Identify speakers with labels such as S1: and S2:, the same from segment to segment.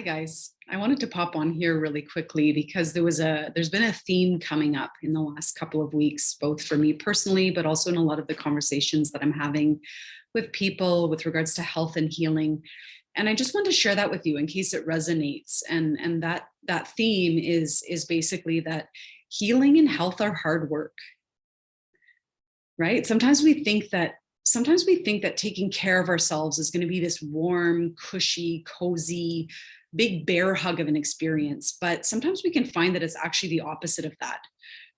S1: Hi guys, I wanted to pop on here really quickly because there's been a theme coming up in the last couple of weeks, both for me personally, but also in a lot of the conversations that I'm having with people with regards to health and healing. And I just want to share that with you in case it resonates. And that theme is basically that healing and health are hard work, right? Sometimes we think that taking care of ourselves is going to be this warm, cushy, cozy, big bear hug of an experience. But sometimes we can find that it's actually the opposite of that,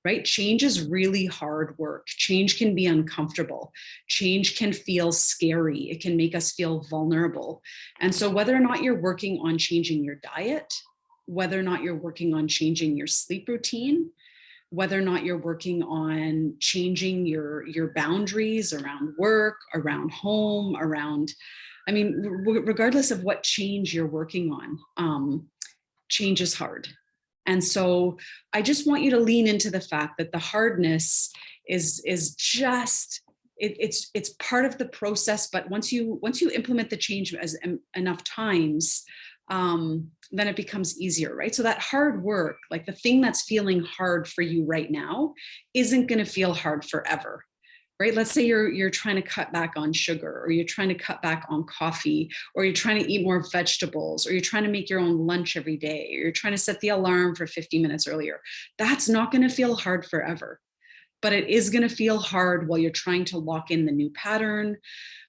S1: right? Change is really hard work. Change can be uncomfortable. Change can feel scary. It can make us feel vulnerable. And so, whether or not you're working on changing your diet, whether or not you're working on changing your sleep routine, whether or not you're working on changing your boundaries around work, around home, around, regardless of what change you're working on, change is hard. And so I just want you to lean into the fact that the hardness is just it's part of the process. But once you implement the change as enough times, then it becomes easier, right? So that hard work, like the thing that's feeling hard for you right now, isn't going to feel hard forever, right? Let's say you're trying to cut back on sugar, or you're trying to cut back on coffee, or you're trying to eat more vegetables, or you're trying to make your own lunch every day, or you're trying to set the alarm for 50 minutes earlier. That's not going to feel hard forever, but it is going to feel hard while you're trying to lock in the new pattern,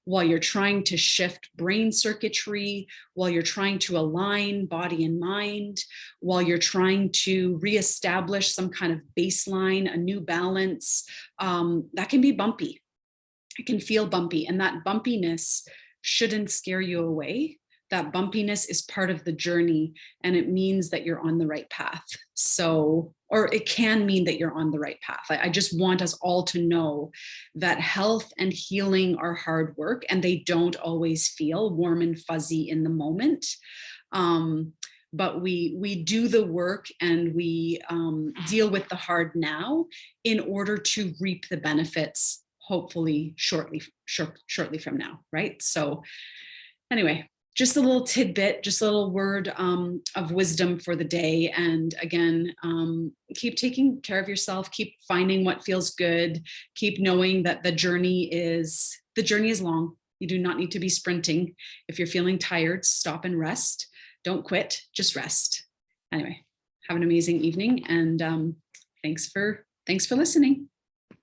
S1: while you're trying to shift brain circuitry, while you're trying to align body and mind, while you're trying to reestablish some kind of baseline, a new balance. That can be bumpy. It can feel bumpy, and that bumpiness shouldn't scare you away. That bumpiness is part of the journey, and it means that you're on the right path. Or it can mean that you're on the right path. I just want us all to know that health and healing are hard work, and they don't always feel warm and fuzzy in the moment. But we do the work, and we deal with the hard now in order to reap the benefits, hopefully shortly from now, right? So anyway, just a little tidbit, just a little word of wisdom for the day. And again, keep taking care of yourself, keep finding what feels good, keep knowing that the journey is long. You do not need to be sprinting. If you're feeling tired, stop and rest. Don't quit, just rest. Anyway, have an amazing evening, and thanks for listening.